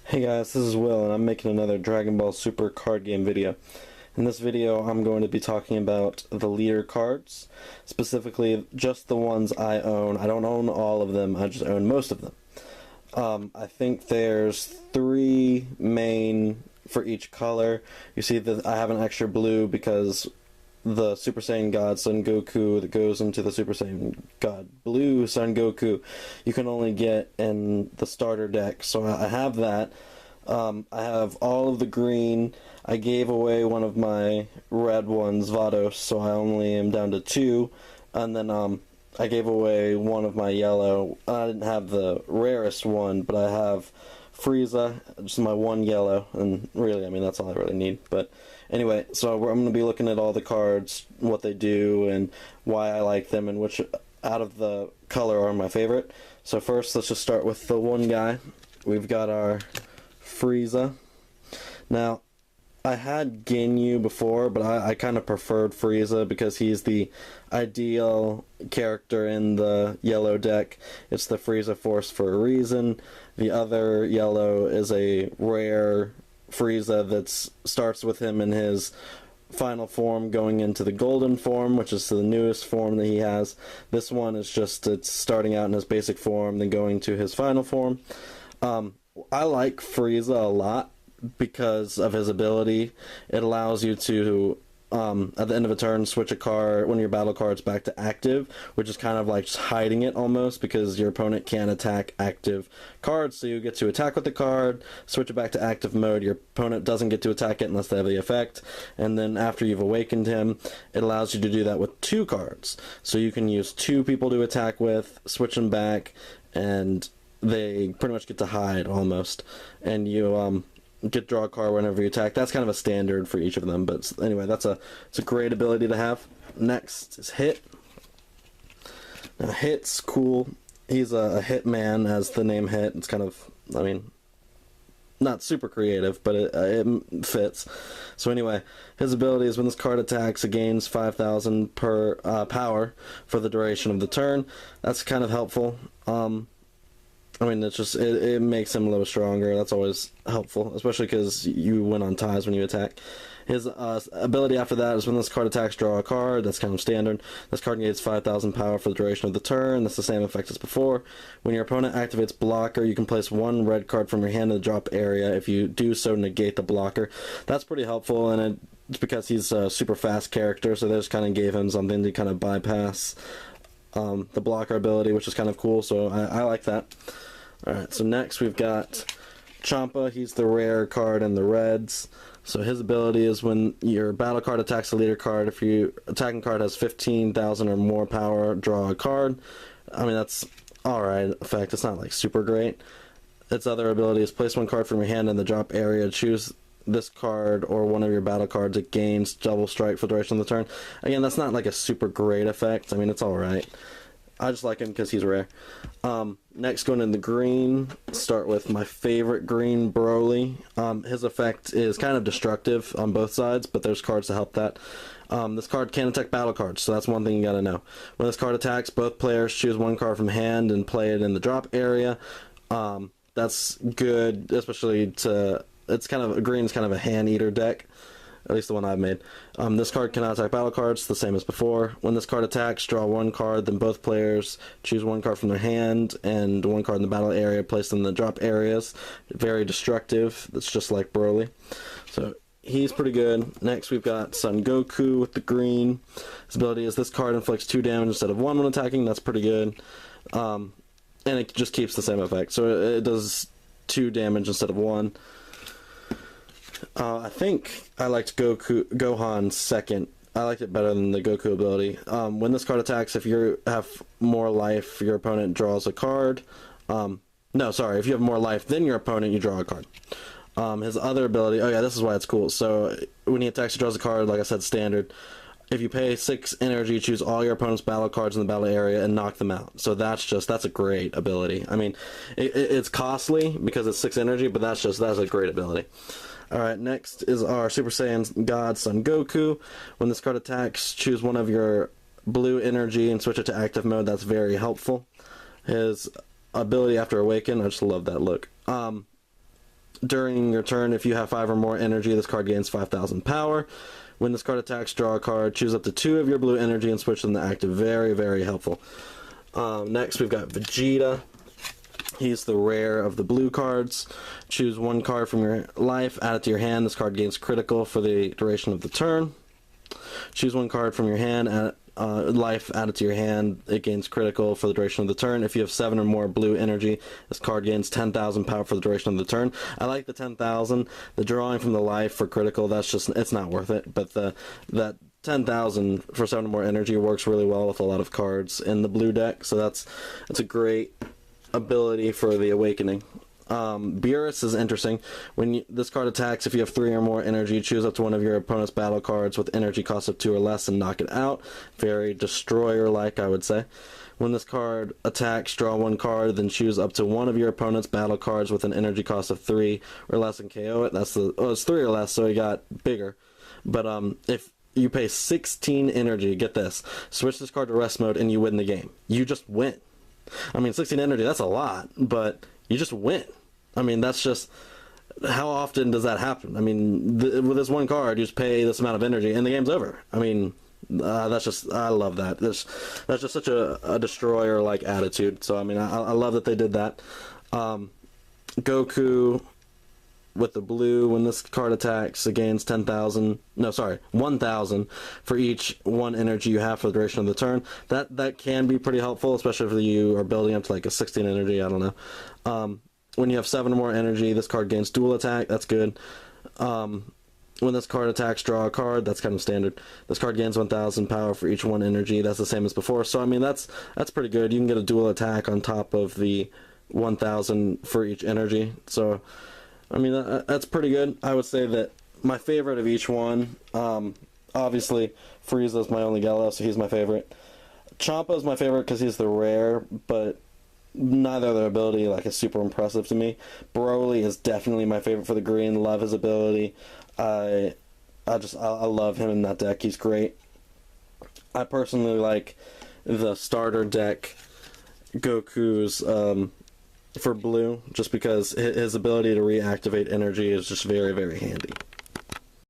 Hey guys, this is Will, and I'm making another Dragon Ball Super card game video. In this video, I'm going to be talking about the leader cards, specifically just the ones I own. I don't own all of them, I just own most of them. I think there's three main for each color. You see that I have an extra blue because the Super Saiyan God Son Goku that goes into the Super Saiyan God Blue Son Goku, you can only get in the starter deck. So I have that. I have all of the green. I gave away one of my red ones, Vados, so I only am down to two. And then I gave away one of my yellow. I didn't have the rarest one, but I have Frieza, just my one yellow, and really, I mean, that's all I really need. But anyway, so I'm going to be looking at all the cards, what they do, and why I like them, and which out of the color are my favorite. So first, let's just start with the one guy. We've got our Frieza. Now, I had Ginyu before, but I kind of preferred Frieza because he's the ideal character in the yellow deck. It's the Frieza Force for a reason. The other yellow is a rare Frieza that starts with him in his final form going into the golden form, which is the newest form that he has. This one is just, it's starting out in his basic form, then going to his final form. I like Frieza a lot because of his ability. It allows you to, at the end of a turn, switch a card, one of your battle cards, back to active, which is kind of like just hiding it almost, because your opponent can't attack active cards, so you get to attack with the card, switch it back to active mode. Your opponent doesn't get to attack it unless they have the effect, and then after you've awakened him, it allows you to do that with two cards. So you can use two people to attack with, switch them back, and they pretty much get to hide almost, and you get to draw a card whenever you attack. That's kind of a standard for each of them, but anyway, it's a great ability to have. Next is Hit. Now Hit's cool. He's a hitman, as the name Hit. It's kind of, I mean, not super creative, but it fits. So anyway, his ability is when this card attacks, it gains 5,000 per power for the duration of the turn. That's kind of helpful. I mean, it's just, it makes him a little stronger. That's always helpful, especially because you win on ties when you attack. His ability after that is when this card attacks, draw a card. That's kind of standard. This card gains 5,000 power for the duration of the turn. That's the same effect as before. When your opponent activates blocker, you can place one red card from your hand in the drop area. If you do so, negate the blocker. That's pretty helpful, and it's because he's a super fast character, so they just kind of gave him something to kind of bypass the blocker ability, which is kind of cool, so I like that. Alright, so next we've got Champa. He's the rare card in the reds. So his ability is when your battle card attacks the leader card. If your attacking card has 15,000 or more power, draw a card. I mean, that's alright effect. It's not like super great. Its other ability is place one card from your hand in the drop area. Choose this card or one of your battle cards. It gains double strike for the duration of the turn. Again, that's not like a super great effect. I mean, it's alright. I just like him because he's rare. Next, going in the green, start with my favorite green, Broly. His effect is kind of destructive on both sides, but there's cards to help that. This card can attack battle cards, so that's one thing you gotta know. When this card attacks, both players choose one card from hand and play it in the drop area. That's good, especially to, it's kind of, green's kind of a hand eater deck. At least the one I've made. This card cannot attack battle cards, the same as before. When this card attacks, draw one card, then both players choose one card from their hand and one card in the battle area, place them in the drop areas. Very destructive. That's just like Broly. So he's pretty good. Next we've got Son Goku with the green. His ability is this card inflicts 2 damage instead of 1 when attacking. That's pretty good. And it just keeps the same effect. So it does 2 damage instead of 1. I think I liked Gohan second. I liked it better than the Goku ability. When this card attacks, if you have more life, your opponent draws a card. No, sorry. If you have more life than your opponent, you draw a card. His other ability... Oh, yeah, this is why it's cool. So, when he attacks, he draws a card, like I said, standard. If you pay 6 energy, choose all your opponent's battle cards in the battle area and knock them out. So that's a great ability. I mean, it's costly because it's 6 energy, but that's a great ability. Alright, next is our Super Saiyan God Son Goku. When this card attacks, choose one of your blue energy and switch it to active mode. That's very helpful. His ability after Awaken, I just love that look. During your turn, if you have 5 or more energy, this card gains 5,000 power. When this card attacks, draw a card, choose up to 2 of your blue energy and switch them to active. Very, very helpful. Next, we've got Vegeta. He's the rare of the blue cards. Choose 1 card from your life, add it to your hand. This card gains critical for the duration of the turn. Choose 1 card from your hand, life, add it to your hand. It gains critical for the duration of the turn. If you have 7 or more blue energy, this card gains 10,000 power for the duration of the turn. I like the 10,000. The drawing from the life for critical, that's just, it's not worth it. But that 10,000 for 7 or more energy works really well with a lot of cards in the blue deck. So that's a great ability for the Awakening. Beerus is interesting. When this card attacks, if you have 3 or more energy, choose up to 1 of your opponent's battle cards with energy cost of 2 or less and knock it out. Very destroyer-like, I would say. When this card attacks, draw 1 card, then choose up to 1 of your opponent's battle cards with an energy cost of 3 or less and KO it. It's 3 or less, so it got bigger. But if you pay 16 energy, get this, switch this card to rest mode and you win the game. You just win. I mean, 16 energy, that's a lot, but you just win. I mean, that's just, how often does that happen? I mean, with this 1 card, you just pay this amount of energy and the game's over. I mean, that's just, I love that. That's just such a destroyer-like attitude. So, I mean, I love that they did that. Goku with the blue, when this card attacks, it gains 1,000 for each 1 energy you have for the duration of the turn. That can be pretty helpful, especially if you are building up to like a 16 energy, I don't know. When you have 7 or more energy, this card gains dual attack, that's good. When this card attacks, draw a card, that's kind of standard. This card gains 1,000 power for each 1 energy, that's the same as before. So I mean, that's pretty good. You can get a dual attack on top of the 1,000 for each energy. So I mean, that's pretty good. I would say that my favorite of each one, obviously, Frieza is my only Gallo, so he's my favorite. Champa is my favorite because he's the rare, but neither of their ability is super impressive to me. Broly is definitely my favorite for the green. Love his ability. I love him in that deck. He's great. I personally like the starter deck, Goku's, for blue, just because his ability to reactivate energy is just very, very handy.